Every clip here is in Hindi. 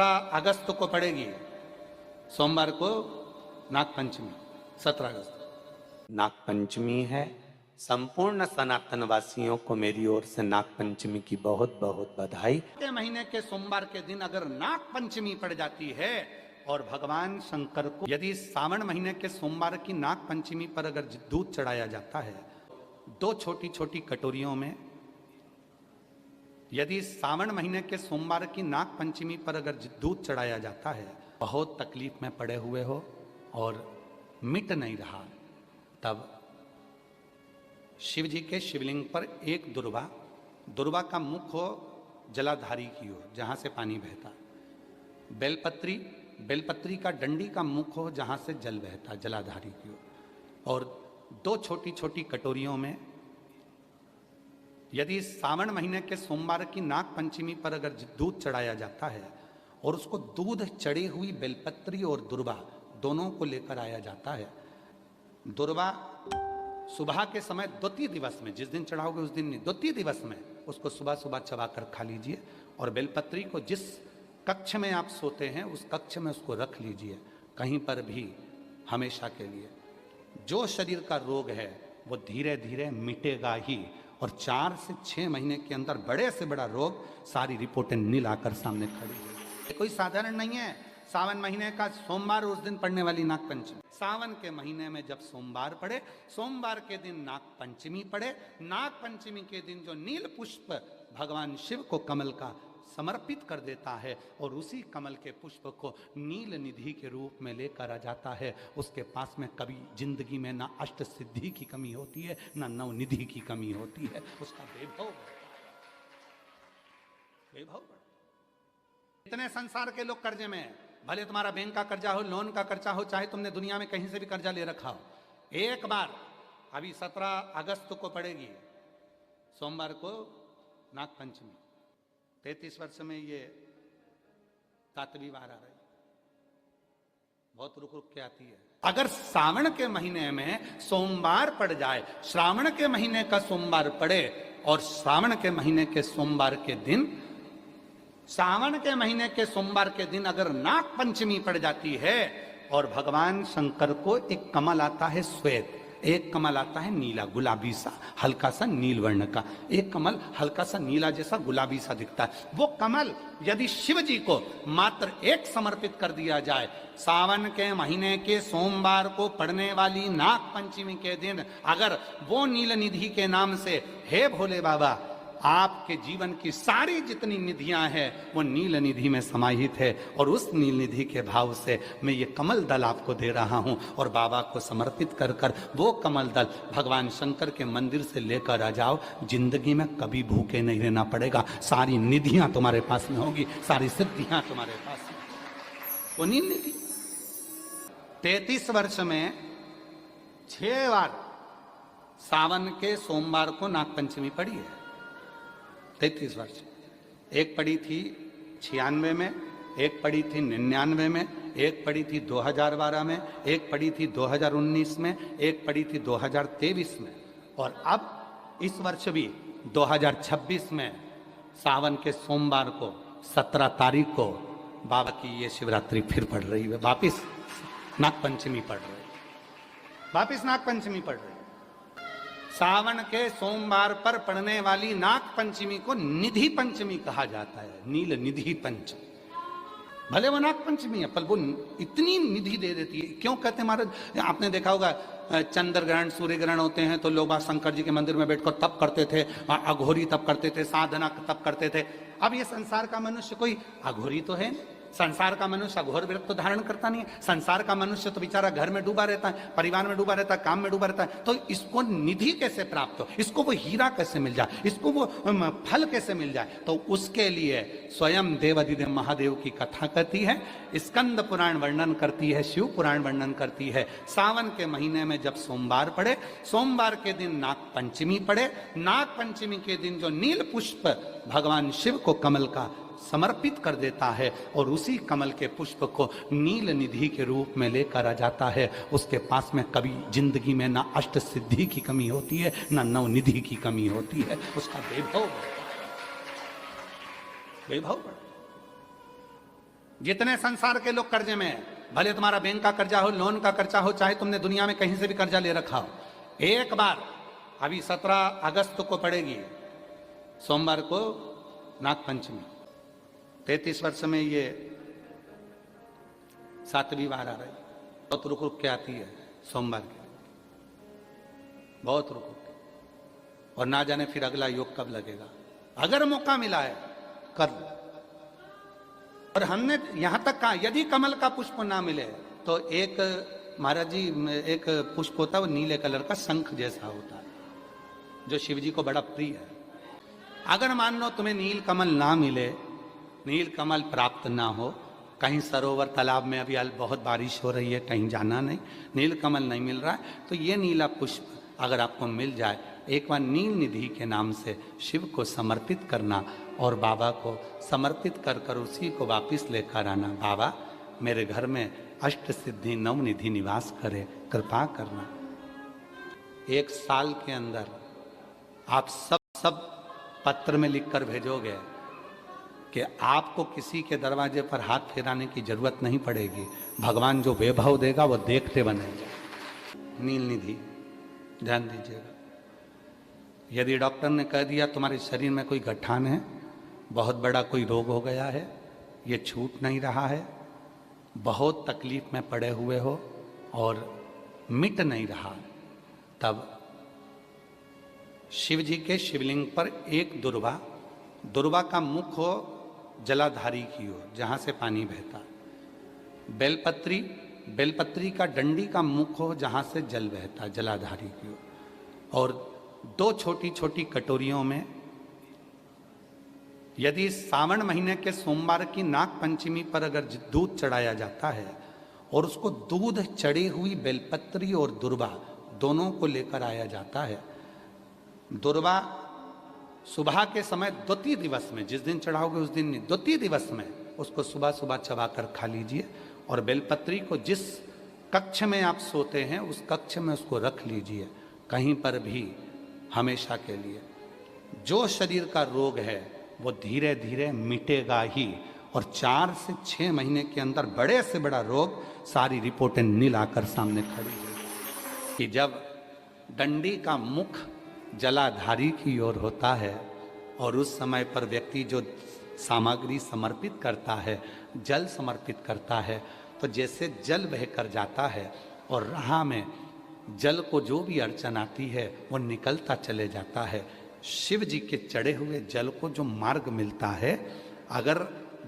अगस्त को पड़ेगी, सोमवार को नाग पंचमी 17 अगस्त नाग पंचमी है। संपूर्ण सनातन वासियों को मेरी ओर से नाग पंचमी की बहुत बहुत बधाई। के महीने के सोमवार के दिन अगर नाग पंचमी पड़ जाती है और भगवान शंकर को यदि सावन महीने के सोमवार की नाग पंचमी पर अगर दूध चढ़ाया जाता है, दो छोटी छोटी कटोरियों में, यदि सावन महीने के सोमवार की नाग पंचमी पर अगर दूध चढ़ाया जाता है, बहुत तकलीफ में पड़े हुए हो और मिट नहीं रहा, तब शिव जी के शिवलिंग पर एक दुर्वा का मुख हो जलाधारी की ओर जहां से पानी बहता, बेलपत्री का डंडी का मुख हो जहां से जल बहता जलाधारी की ओर, और दो छोटी छोटी कटोरियों में यदि सावन महीने के सोमवार की नाग पंचमी पर अगर दूध चढ़ाया जाता है और उसको दूध चढ़ी हुई बेलपत्री और दुर्वा दोनों को लेकर आया जाता है। दुर्वा सुबह के समय द्वितीय दिवस में, जिस दिन चढ़ाओगे उस दिन नहीं, द्वितीय दिवस में उसको सुबह सुबह चबाकर खा लीजिए, और बेलपत्री को जिस कक्ष में आप सोते हैं उस कक्ष में उसको रख लीजिए कहीं पर भी, हमेशा के लिए। जो शरीर का रोग है वो धीरे धीरे मिटेगा ही, और 4 से 6 महीने के अंदर बड़े से बड़ा रोग सारी रिपोर्टें नील आकर सामने खड़ी है। कोई साधारण नहीं है। सावन महीने का सोमवार उस दिन पड़ने वाली नाग पंचमी, सावन के महीने में जब सोमवार पड़े, सोमवार के दिन नाग पंचमी पड़े, नाग पंचमी के दिन जो नील पुष्प भगवान शिव को कमल का समर्पित कर देता है और उसी कमल के पुष्प को नील निधि के रूप में लेकर आ जाता है, उसके पास में कभी जिंदगी में ना अष्ट सिद्धि की कमी होती है ना नव निधि की कमी होती है। उसका वैभव इतने संसार के लोग कर्जे में हैं, भले तुम्हारा बैंक का कर्जा हो, लोन का कर्जा हो, चाहे तुमने दुनिया में कहीं से भी कर्जा ले रखा हो, एक बार अभी 17 अगस्त को पड़ेगी, सोमवार को नाग पंचमी, 33 वर्ष में ये 7वीं बार आ रही, बहुत रुक रुक के आती है। अगर सावन के महीने में सोमवार पड़ जाए, श्रावण के महीने का सोमवार पड़े और श्रावण के महीने के सोमवार के दिन, सावन के महीने के सोमवार के दिन अगर नाग पंचमी पड़ जाती है और भगवान शंकर को एक कमल आता है श्वेत, एक कमल आता है नीला गुलाबी सा, हल्का सा नील वर्ण का, एक कमल हल्का सा नीला जैसा गुलाबी सा दिखता है, वो कमल यदि शिव जी को मात्र एक समर्पित कर दिया जाए, सावन के महीने के सोमवार को पड़ने वाली नाग पंचमी के दिन अगर वो नील निधि के नाम से, हे भोले बाबा आपके जीवन की सारी जितनी निधियां हैं वो नील निधि में समाहित है, और उस नील निधि के भाव से मैं ये कमल दल आपको दे रहा हूं, और बाबा को समर्पित कर कर वो कमल दल भगवान शंकर के मंदिर से लेकर आ जाओ, जिंदगी में कभी भूखे नहीं रहना पड़ेगा, सारी निधियां तुम्हारे पास में होगी, सारी सिद्धियां तुम्हारे पास में। वो नील निधि 33 वर्ष में 6 बार सावन के सोमवार को नाग पंचमी पड़ी है, 33 वर्ष। एक पड़ी थी 96 में, एक पड़ी थी 99 में, एक पड़ी थी 2012 में, एक पड़ी थी 2019 में, एक पड़ी थी 2023 में, और अब इस वर्ष भी 2026 में सावन के सोमवार को 17 तारीख को बाबा की ये शिवरात्रि फिर पड़ रही है, वापिस नाग पंचमी पड़ रही है, वापिस नाग पंचमी पड़ रही है। सावन के सोमवार पर पड़ने वाली नाग पंचमी को निधि पंचमी कहा जाता है, नील निधि पंचमी। भले वो नाग पंचमी है पर वो इतनी निधि दे देती है। क्यों कहते हैं महाराज, आपने देखा होगा चंद्र ग्रहण सूर्य ग्रहण होते हैं तो लोग शंकर जी के मंदिर में बैठकर तप करते थे, अघोरी तप करते थे, साधना तप करते थे। अब ये संसार का मनुष्य कोई अघोरी तो है, संसार का मनुष्य अघोर व्रत तो धारण करता नहीं है, संसार का मनुष्य तो बेचारा घर में डूबा रहता है, परिवार में डूबा रहता है, काम में डूबा रहता है, तो इसको निधि कैसे प्राप्त हो, इसको वो हीरा कैसे मिल जाए, इसको वो फल कैसे मिल जाए, तो उसके लिए स्वयं देवाधिदेव महादेव की कथा कहती है, स्कंद पुराण वर्णन करती है, शिव पुराण वर्णन करती है। सावन के महीने में जब सोमवार पड़े, सोमवार के दिन नाग पंचमी पड़े, नाग पंचमी के दिन जो नील पुष्प भगवान शिव को कमल का समर्पित कर देता है और उसी कमल के पुष्प को नील निधि के रूप में लेकर आ जाता है, उसके पास में कभी जिंदगी में ना अष्ट सिद्धि की कमी होती है ना नव निधि की कमी होती है। उसका वैभव जितने संसार के लोग कर्जे में हैं, भले तुम्हारा बैंक का कर्जा हो, लोन का कर्जा हो, चाहे तुमने दुनिया में कहीं से भी कर्जा ले रखा हो, एक बार अभी 17 अगस्त को पड़ेगी, सोमवार को नाग पंचमी। 33 वर्ष में ये 7वीं बार आ रही, बहुत रुक रुक के आती है सोमवार की, बहुत रुक रुक के। और ना जाने फिर अगला योग कब लगेगा। अगर मौका मिला है कर लो। और हमने यहां तक कहा यदि कमल का पुष्प ना मिले तो एक महाराज जी एक पुष्प होता है, वो नीले कलर का शंख जैसा होता है, जो शिव जी को बड़ा प्रिय है। अगर मान लो तुम्हें नील कमल ना मिले, नील कमल प्राप्त ना हो, कहीं सरोवर तालाब में अभी बहुत बारिश हो रही है, कहीं जाना नहीं, नील कमल नहीं मिल रहा है, तो ये नीला पुष्प अगर आपको मिल जाए, एक बार नील निधि के नाम से शिव को समर्पित करना और बाबा को समर्पित कर कर उसी को वापस लेकर आना। बाबा मेरे घर में अष्ट सिद्धि नवनिधि निवास करे, कृपा करना। 1 साल के अंदर आप सब पत्र में लिखकर भेजोगे कि आपको किसी के दरवाजे पर हाथ फेराने की जरूरत नहीं पड़ेगी, भगवान जो वैभव देगा वो देखते बनेगा। नील निधि ध्यान दीजिएगा। यदि डॉक्टर ने कह दिया तुम्हारे शरीर में कोई गठान है, बहुत बड़ा कोई रोग हो गया है, ये छूट नहीं रहा है, बहुत तकलीफ में पड़े हुए हो और मिट नहीं रहा, तब शिव जी के शिवलिंग पर एक दुर्वा का मुख हो जलाधारी की ओर जहाँ से पानी बहता, बेलपत्री का डंडी का मुख हो जहाँ से जल बहता जलाधारी की ओर, और 2 छोटी छोटी कटोरियों में यदि सावन महीने के सोमवार की नाग पंचमी पर अगर दूध चढ़ाया जाता है और उसको दूध चढ़ी हुई बेलपत्री और दुर्वा दोनों को लेकर आया जाता है, दुर्वा सुबह के समय द्वितीय दिवस में, जिस दिन चढ़ाओगे उस दिन नहीं, द्वितीय दिवस में उसको सुबह सुबह चबाकर खा लीजिए, और बेलपत्री को जिस कक्ष में आप सोते हैं उस कक्ष में उसको रख लीजिए, कहीं पर भी हमेशा के लिए। जो शरीर का रोग है वो धीरे धीरे मिटेगा ही, और 4 से 6 महीने के अंदर बड़े से बड़ा रोग सारी रिपोर्टें नील आकर सामने खड़ी है कि जब डंडी का मुख जलाधारी की ओर होता है और उस समय पर व्यक्ति जो सामग्री समर्पित करता है, जल समर्पित करता है, तो जैसे जल बहकर जाता है और राह में जल को जो भी अड़चन आती है वो निकलता चले जाता है। शिव जी के चढ़े हुए जल को जो मार्ग मिलता है, अगर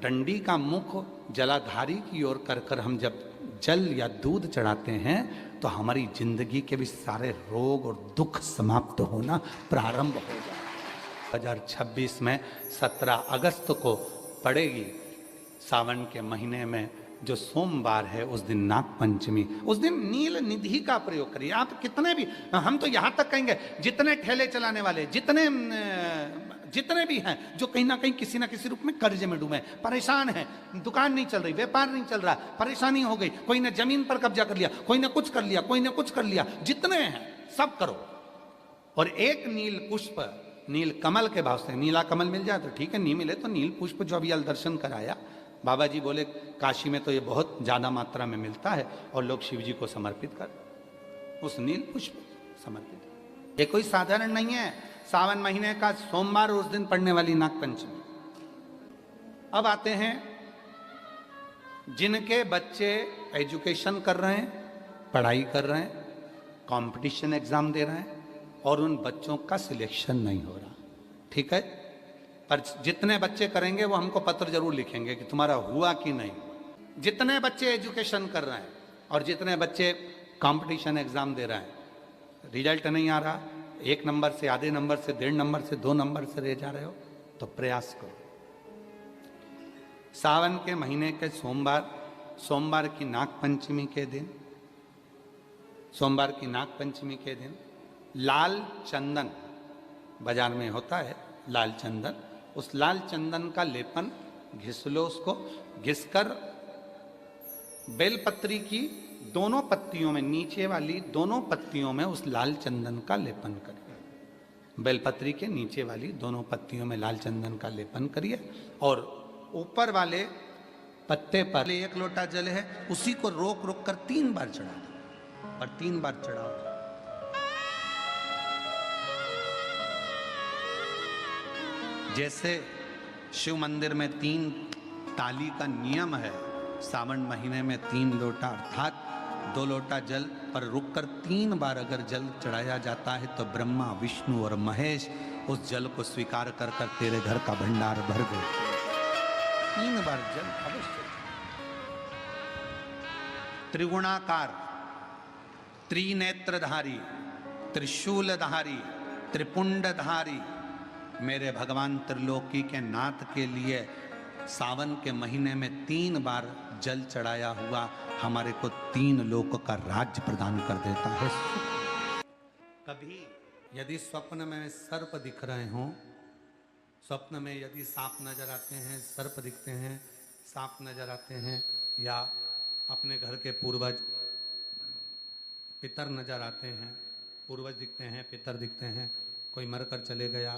डंडी का मुख जलाधारी की ओर कर कर हम जब जल या दूध चढ़ाते हैं तो हमारी जिंदगी के भी सारे रोग और दुख समाप्त होना प्रारंभ हो जाए। 2026 में 17 अगस्त को पड़ेगी, सावन के महीने में जो सोमवार है, उस दिन नाग पंचमी, उस दिन नील निधि का प्रयोग करिए। आप कितने भी, हम तो यहां तक कहेंगे जितने ठेले चलाने वाले, जितने भी हैं जो कहीं ना कहीं किसी ना किसी रूप में कर्जे में डूबे, परेशान हैं, दुकान नहीं चल रही, व्यापार नहीं चल रहा, परेशानी हो गई, कोई ने जमीन पर कब्जा कर लिया, कोई ने कुछ कर लिया, कोई ने कुछ कर लिया, जितने हैं सब करो, और एक नील पुष्प, नील कमल के भाव से, नीला कमल मिल जाए तो ठीक है, नहीं मिले तो नील पुष्प जो अभी दर्शन कराया, बाबा जी बोले काशी में तो ये बहुत ज्यादा मात्रा में मिलता है और लोग शिव जी को समर्पित कर, उस नील पुष्प समर्पित। ये कोई साधारण नहीं है, सावन महीने का सोमवार उस दिन पड़ने वाली नाग पंचमी। अब आते हैं जिनके बच्चे एजुकेशन कर रहे हैं, पढ़ाई कर रहे हैं, कंपटीशन एग्जाम दे रहे हैं और उन बच्चों का सिलेक्शन नहीं हो रहा, ठीक है, पर जितने बच्चे करेंगे वो हमको पत्र जरूर लिखेंगे कि तुम्हारा हुआ कि नहीं। जितने बच्चे एजुकेशन कर रहे हैं और जितने बच्चे कंपटीशन एग्जाम दे रहे हैं, रिजल्ट नहीं आ रहा, 1 नंबर से, आधे नंबर से, 1.5 नंबर से, 2 नंबर से रह जा रहे हो, तो प्रयास करो। सावन के महीने के सोमवार की नाग पंचमी के दिन, सोमवार की नाग पंचमी के दिन लाल चंदन बाजार में होता है, लाल चंदन, उस लाल चंदन का लेपन घिस लो, उसको घिसकर बेलपत्री की दोनों पत्तियों में, नीचे वाली दोनों पत्तियों में उस लाल चंदन का लेपन करिए। बेलपत्री के नीचे वाली दोनों पत्तियों में लाल चंदन का लेपन करिए और ऊपर वाले पत्ते पर 1 लोटा जल है, उसी को रोक रोक कर 3 बार चढ़ा दो, और 3 बार चढ़ाओ। जैसे शिव मंदिर में 3 ताली का नियम है, सावन महीने में 3 लोटा अर्थात 2 लोटा जल पर रुककर 3 बार अगर जल चढ़ाया जाता है तो ब्रह्मा, विष्णु और महेश उस जल को स्वीकार कर कर तेरे घर का भंडार भर दे। 3 बार जल अवश्य। त्रिगुणाकार, त्रिनेत्रधारी, त्रिशूलधारी, त्रिपुंडधारी मेरे भगवान त्रिलोकी के नाथ के लिए सावन के महीने में 3 बार जल चढ़ाया हुआ हमारे को 3 लोक का राज्य प्रदान कर देता है। कभी यदि स्वप्न में सर्प दिख रहे हों, स्वप्न में यदि सांप नजर आते हैं, सर्प दिखते हैं, सांप नजर आते हैं, या अपने घर के पूर्वज पितर नजर आते हैं, पूर्वज दिखते हैं, पितर दिखते हैं, कोई मरकर चले गया,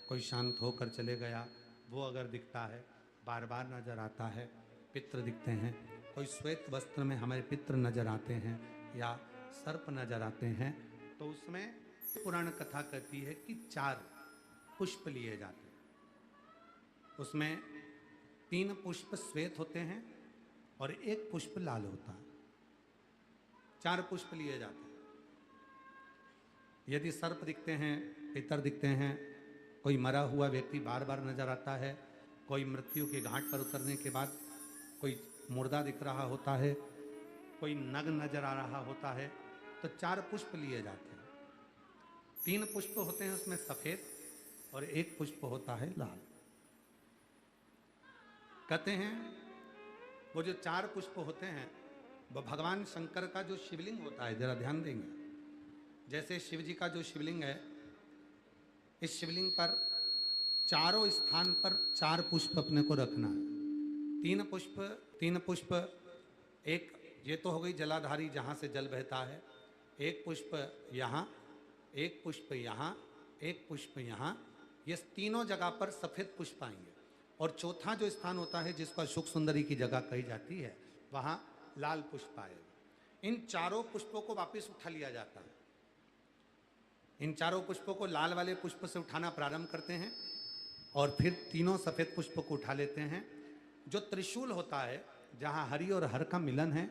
कोई शांत होकर चले गया, वो अगर दिखता है, बार बार नजर आता है, पितृ दिखते हैं, कोई श्वेत वस्त्र में हमारे पितृ नजर आते हैं या सर्प नजर आते हैं, तो उसमें पुराण कथा कहती है कि 4 पुष्प लिए जाते हैं। उसमें 3 पुष्प श्वेत होते हैं और 1 पुष्प लाल होता है। 4 पुष्प लिए जाते हैं। यदि सर्प दिखते हैं, पितर दिखते हैं, कोई मरा हुआ व्यक्ति बार बार नजर आता है, कोई मृत्यु के घाट पर उतरने के बाद कोई मुर्दा दिख रहा होता है, कोई नग नजर आ रहा होता है, तो 4 पुष्प लिए जाते हैं। 3 पुष्प होते हैं उसमें सफेद और 1 पुष्प होता है लाल। कहते हैं वो जो 4 पुष्प होते हैं वो भगवान शंकर का जो शिवलिंग होता है, जरा ध्यान देंगे, जैसे शिव जी का जो शिवलिंग है, इस शिवलिंग पर चारों स्थान पर 4 पुष्प अपने को रखना है। 3 पुष्प, एक ये तो हो गई जलाधारी जहाँ से जल बहता है, 1 पुष्प यहाँ, 1 पुष्प यहाँ, 1 पुष्प यहाँ, ये तीनों जगह पर सफेद पुष्प आएंगे। और चौथा जो स्थान होता है जिसको सुख सुंदरी की जगह कही जाती है, वहाँ लाल पुष्प आएगा। इन चारों पुष्पों को वापस उठा लिया जाता है। इन चारों पुष्पों को लाल वाले पुष्प से उठाना प्रारंभ करते हैं और फिर तीनों सफेद पुष्पों को उठा लेते हैं। जो त्रिशूल होता है, जहाँ हरि और हर का मिलन है,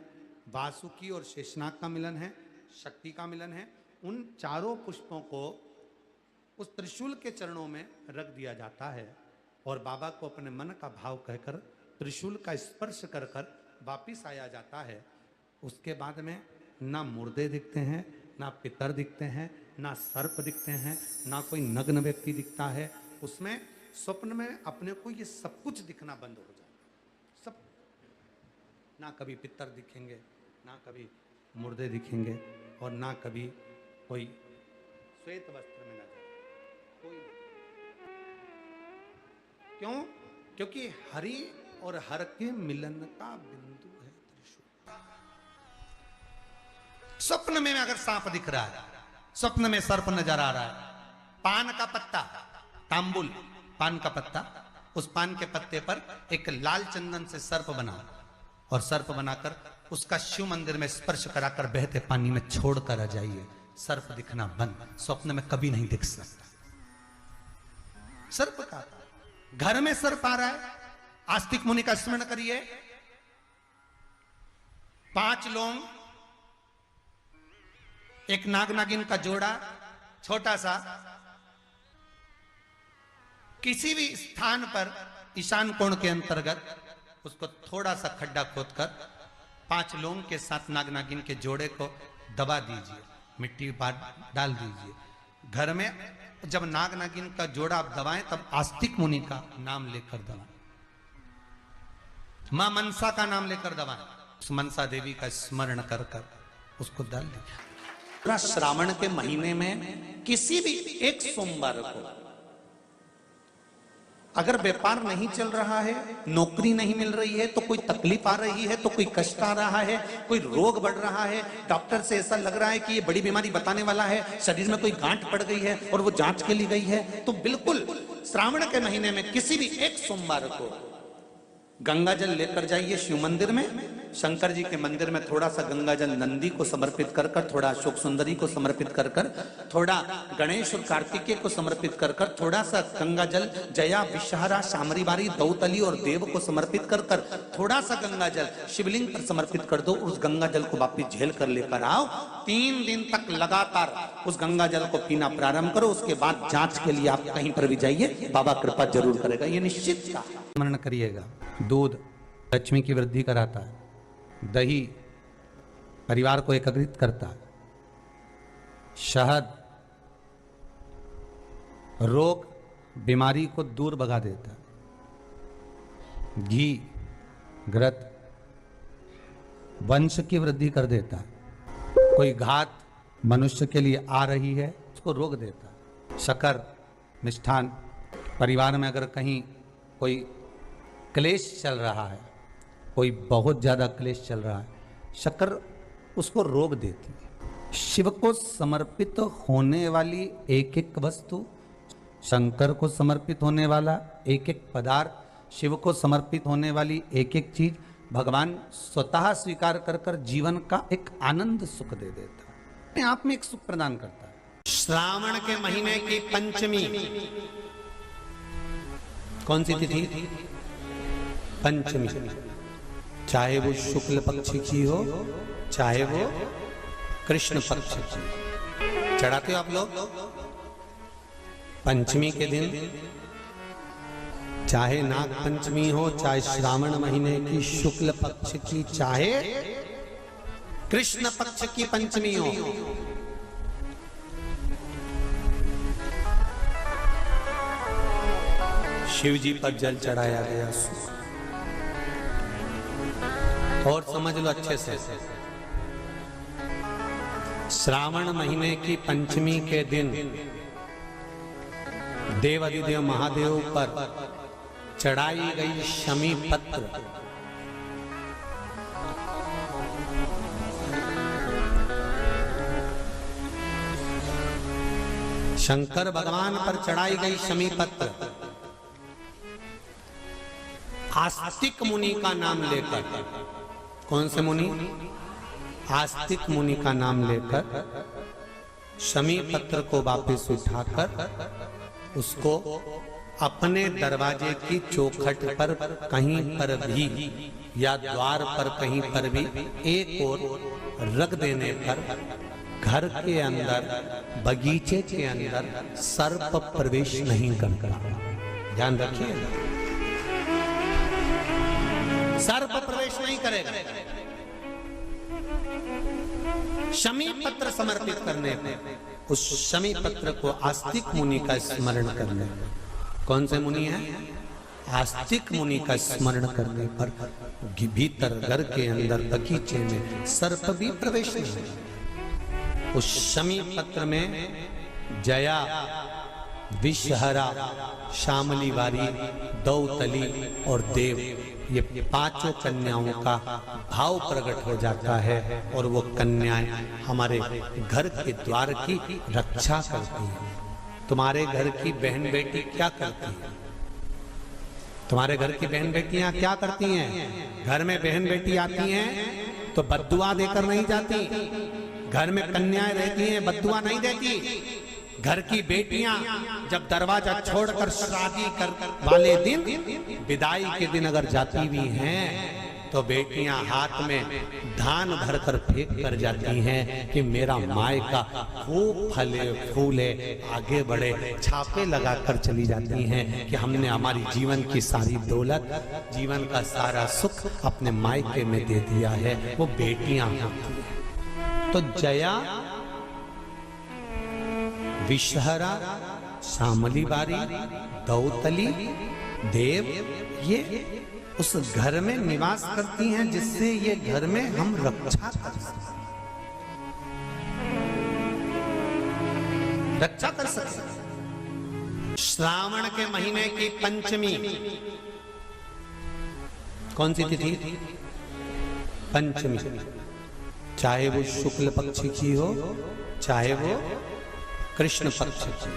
वासुकी और शेषनाग का मिलन है, शक्ति का मिलन है, उन चारों पुष्पों को उस त्रिशूल के चरणों में रख दिया जाता है और बाबा को अपने मन का भाव कहकर त्रिशूल का स्पर्श कर कर वापिस आया जाता है। उसके बाद में ना मुर्दे दिखते हैं, ना पितर दिखते हैं, ना सर्प दिखते हैं, ना कोई नग्न व्यक्ति दिखता है। उसमें स्वप्न में अपने को ये सब कुछ दिखना बंद हो जाता है। सब, ना कभी पितर दिखेंगे, ना कभी मुर्दे दिखेंगे और ना कभी कोई श्वेत वस्त्र में नजर, कोई नहीं। क्यों? क्योंकि हरि और हर के मिलन का बिंदु है त्रिशूल। स्वप्न में अगर सांप दिख रहा है, स्वप्न में सर्प नजर आ रहा है, पान का पत्ता, तांबुल पान का पत्ता, उस पान के पत्ते पर एक लाल चंदन से सर्प बनाओ और सर्प बनाकर उसका शिव मंदिर में स्पर्श कराकर बहते पानी में छोड़कर आ जाइए। सर्प दिखना बंद, स्वप्न में कभी नहीं दिख सकता। सर्प का घर में सर्प आ रहा है, आस्तिक मुनि का स्मरण करिए। 5 लौंग, एक नाग नागिन का जोड़ा, छोटा सा, किसी भी स्थान पर ईशान कोण के अंतर्गत उसको थोड़ा सा खड्डा खोदकर 5 लौंग के साथ नाग नागिन के जोड़े को दबा दीजिए, मिट्टी डाल दीजिए। घर में जब नाग नागिन का जोड़ा आप दबाएं तब आस्तिक मुनि का नाम लेकर दबाएं, मां मनसा का नाम लेकर दबाएं, उस मनसा देवी का स्मरण कर कर उसको डाल दीजिए। पूरा श्रावण के महीने में किसी भी एक सोमवार को अगर व्यापार नहीं चल रहा है, नौकरी नहीं मिल रही है, तो कोई तकलीफ आ रही है, तो कोई कष्ट आ रहा है, कोई रोग बढ़ रहा है, डॉक्टर से ऐसा लग रहा है कि ये बड़ी बीमारी बताने वाला है, शरीर में कोई गांठ पड़ गई है और वो जांच के लिए गई है, तो बिल्कुल श्रावण के महीने में किसी भी एक सोमवार को गंगा जल लेकर जाइए शिव मंदिर में, शंकर जी के मंदिर में थोड़ा सा गंगा जल नंदी को समर्पित कर कर, थोड़ा अशोक सुंदरी को समर्पित कर कर, थोड़ा गणेश और कार्तिकेय को समर्पित कर कर, थोड़ा सा गंगा जल जया विषहरा शामरीबारी दौतली और देव को समर्पित कर कर, थोड़ा सा गंगा जल शिवलिंग पर समर्पित कर दो। उस गंगा जल को वापिस झेल कर लेकर आओ। 3 दिन तक लगातार उस गंगा जल को पीना प्रारंभ करो। उसके बाद जांच के लिए आप कहीं पर भी जाइए, बाबा कृपा जरूर करेगा, ये निश्चित का। स्मरण करिएगा, दूध लक्ष्मी की वृद्धि कराता है, दही परिवार को एकत्रित करता है, शहद रोग बीमारी को दूर भगा देता है, घी घृत वंश की वृद्धि कर देता है, कोई घात मनुष्य के लिए आ रही है उसको रोक देता है, शक्कर मिष्ठान परिवार में अगर कहीं कोई क्लेश चल रहा है, कोई बहुत ज्यादा क्लेश चल रहा है, शक्कर उसको रोक देती है। शिव को समर्पित होने वाली एक एक वस्तु, शंकर को समर्पित होने वाला एक एक पदार्थ, शिव को समर्पित होने वाली एक एक चीज भगवान स्वतः स्वीकार कर कर जीवन का एक आनंद सुख दे देता है, अपने आप में एक सुख प्रदान करता है। श्रावण के महीने की पंचमी कौन सी तिथि? पंचमी, चाहे वो शुक्ल पक्ष की हो चाहे वो कृष्ण पक्ष की। चढ़ाते हो आप लोग पंचमी के दिन, चाहे नाग पंचमी हो, चाहे श्रावण महीने की शुक्ल पक्ष की, चाहे कृष्ण पक्ष की पंचमी हो, शिव जी पर जल चढ़ाया गया। और समझ लो अच्छे से, श्रावण महीने की पंचमी के दिन देवाधिदेव महादेव पर चढ़ाई गई शमी पत्र शंकर भगवान पर चढ़ाई गई शमी पत्र आस्तिक मुनि का नाम लेकर, कौन से मुनि? आस्तिक मुनि का नाम लेकर शमी पत्र को वापस उठाकर उसको अपने दरवाजे की चौखट पर कहीं पर भी या द्वार पर कहीं पर भी एक ओर रख देने पर घर के अंदर, बगीचे के अंदर सर्प प्रवेश नहीं करता। ध्यान रखिए, सर्प प्रवेश नहीं करेगा। शमी पत्र समर्पित करने पर, उस शमी पत्र को आस्तिक मुनि का स्मरण करने पर, कौन से मुनि है? आस्तिक मुनि का स्मरण करने पर भीतर घर के अंदर बगीचे में सर्प भी प्रवेश नहीं। उस शमी पत्र में जया विषहरा शामली वारी दौतली और देव, ये 5 कन्याओं का भाव प्रकट हो जाता है और वो कन्याएं हमारे घर के द्वार की रक्षा करती हैं। तुम्हारे घर की बहन बेटी क्या करती है? तुम्हारे घर की बहन बेटियां क्या करती हैं? घर में बहन बेटी आती हैं तो बद्दुआ देकर नहीं जाती। घर में कन्याएं रहती हैं, बद्दुआ नहीं देती। घर की बेटियां जब दरवाजा छोड़कर शादी कर वाले दिन, विदाई के दिन अगर जाती भी हैं तो बेटियां हाथ में धान भरकर फेंक कर जाती हैं कि मेरा मायका खूब फले फूले आगे बढ़े। छापे लगाकर चली जाती हैं कि हमने हमारी जीवन की सारी दौलत, जीवन का सारा सुख अपने मायके में दे दिया है। वो बेटियां तो जया विषहरा शामली बारी दौतली देव, ये उस घर में निवास करती हैं जिससे ये घर में हम रक्षा कर सकते, रक्षा कर सकते। श्रावण के महीने की पंचमी कौन सी तिथि? पंचमी, चाहे वो शुक्ल पक्ष की हो चाहे वो कृष्ण पक्ष की।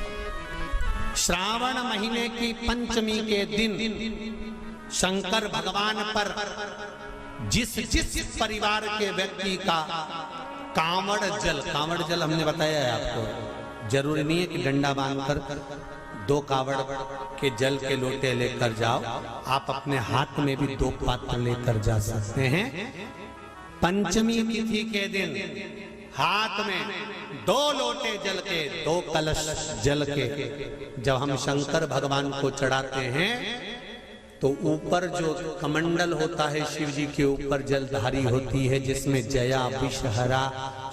श्रावण महीने की पंचमी के दिन शंकर भगवान पर जिस जिस परिवार के व्यक्ति का कांवड़ जल हमने बताया है आपको, जरूरी नहीं है कि डंडा बांधकर 2 कावड़ के जल के लोटे लेकर जाओ, आप अपने हाथ में भी 2 पात्र लेकर जा सकते हैं। पंचमी तिथि के दिन हाथ में 2 लोटे जल के, 2 कलश जल के जब हम शंकर भगवान को चढ़ाते हैं तो ऊपर जो कमंडल होता है शिव जी के ऊपर जलधारी होती है, जिसमें जया, विषहरा,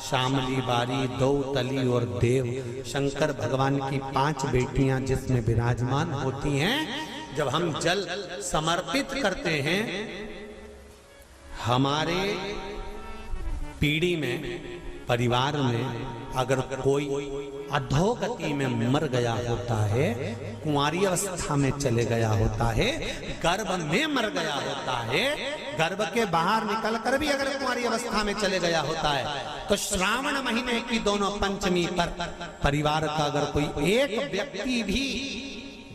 शामली बारी, दौतली और देव, शंकर भगवान की 5 बेटियां जिसमें विराजमान होती हैं। जब हम जल समर्पित करते हैं, हमारे पीढ़ी में, परिवार में अगर कोई अधोगति में मर गया होता है, कुंवारी अवस्था में चले गया होता है, गर्भ में मर गया होता है, गर्भ के बाहर निकल कर भी अगर कुंवारी अवस्था में चले गया होता है, तो श्रावण महीने की दोनों पंचमी पर परिवार का अगर कोई एक व्यक्ति भी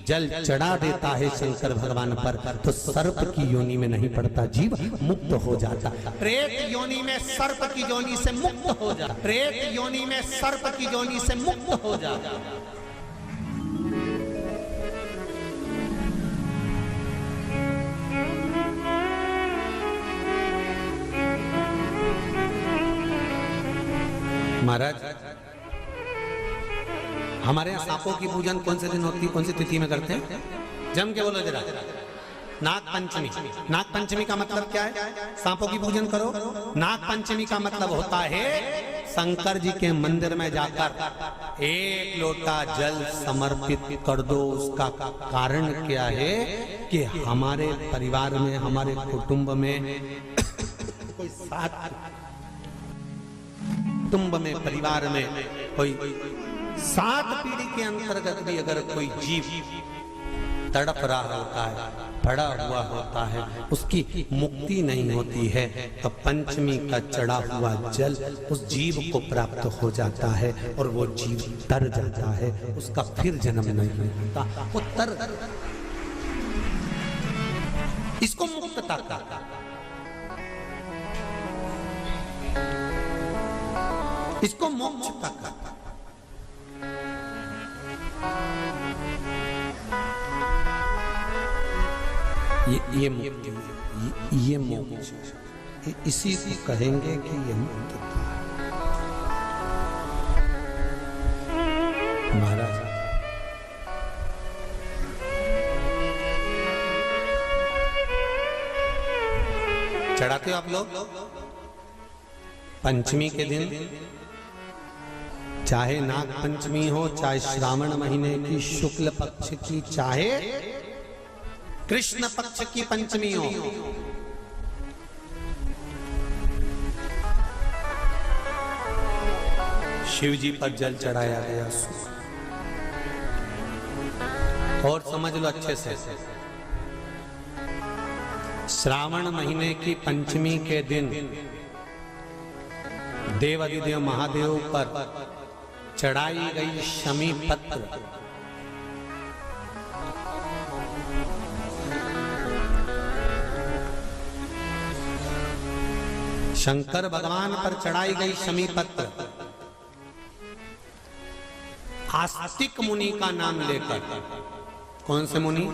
जल चढ़ा देता है शंकर भगवान पर, तो सर्प की योनि में नहीं पड़ता, जीव मुक्त हो जाता। प्रेत योनि में सर्प की योनि से मुक्त हो जाता, प्रेत योनि में सर्प की योनि से मुक्त हो जाता। महाराज, हमारे यहाँ सांपों की पूजन कौन से दिन होती है, कौन सी तिथि में करते हैं? जम के बोलो जरा। नाग पंचमी। नाग पंचमी का मतलब क्या है? सांपों की पूजन करो। नाग पंचमी का मतलब होता है शंकर जी के मंदिर में जाकर 1 लोटा जल समर्पित कर दो। उसका कारण क्या है कि हमारे परिवार में, हमारे कुटुंब में कोई 7 कुटुंब में, परिवार में कोई 7 पीढ़ी के अंतर्गत भी अगर कोई जीव तड़प रहा होता है, पड़ा हुआ होता है, उसकी मुक्ति नहीं होती है, तो पंचमी का चढ़ा हुआ जल उस जीव को प्राप्त हो जाता है और वो जीव तर जाता है, उसका फिर जन्म नहीं होता, वो तर। इसको मुक्तता का, इसको मोक्ष का, ये मुक्ति, ये मोक्ष, इसी को कहेंगे कि ये मुक्तता। महाराज, चढ़ाते हो आप लोग पंचमी के दिन, चाहे नाग पंचमी हो, चाहे श्रावण महीने की शुक्ल पक्ष की, चाहे कृष्ण पक्ष की पंचमी हो, शिव जी पर जल चढ़ाया गया। और समझ लो अच्छे से, श्रावण महीने की पंचमी के दिन देवाधिदेव महादेव पर चढ़ाई गई शमी पत्र, शंकर भगवान पर चढ़ाई गई शमी पत्र आस्तिक मुनि का नाम लेकर, कौन से मुनि?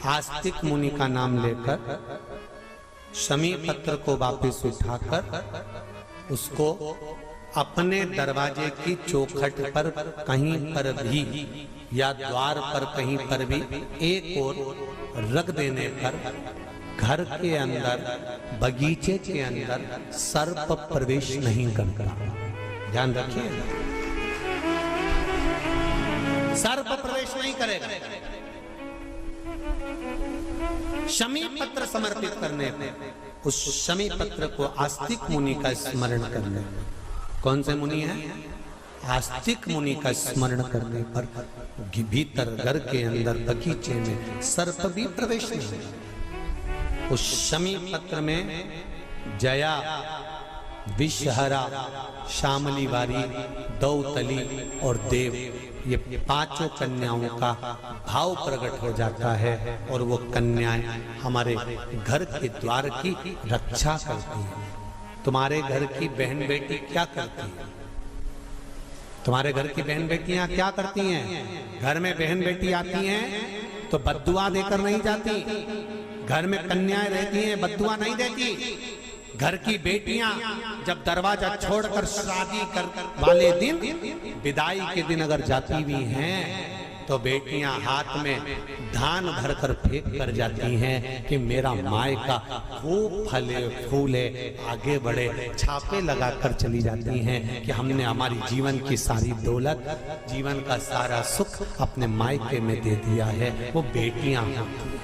आस्तिक मुनि का नाम लेकर शमी पत्र को वापस उठाकर उसको अपने दरवाजे की चौखट पर कहीं पर भी या द्वार पर कहीं पर भी एक ओर रख देने पर घर के अंदर, बगीचे के अंदर सर्प प्रवेश नहीं करता। ध्यान रखिए, सर्प प्रवेश नहीं करेगा। शमी पत्र समर्पित करने पर, उस शमी पत्र को आस्तिक मुनि का स्मरण करने, कौन से मुनि है? आस्तिक मुनि का स्मरण करने पर भीतर घर के अंदर बगीचे में सर्प भी प्रवेश नहीं। उस शमी पत्र में जया, विषहरा, शामली वारी, दौतली और देव, ये पांचों कन्याओं का भाव प्रकट हो जाता है और वो कन्याएं हमारे घर के द्वार की रक्षा करती हैं। तुम्हारे घर की बहन बेटी क्या करती है? तुम्हारे घर की बहन बेटियां क्या करती हैं? घर में बहन बेटी आती हैं तो बद्दुआ देकर नहीं जाती। घर में कन्याएं रहती हैं, बद्दुआ नहीं देती। घर की बेटियां जब दरवाजा छोड़कर शादी कर वाले दिन, विदाई के दिन अगर जाती भी हैं तो बेटियां हाथ में धान भरकर फेंक कर जाती हैं कि मेरा मायका खूब फले फूले आगे बढ़े। छापे लगाकर चली जाती हैं कि हमने हमारी जीवन की सारी दौलत, जीवन का सारा सुख अपने मायके में दे दिया है। वो बेटियां होती हैं।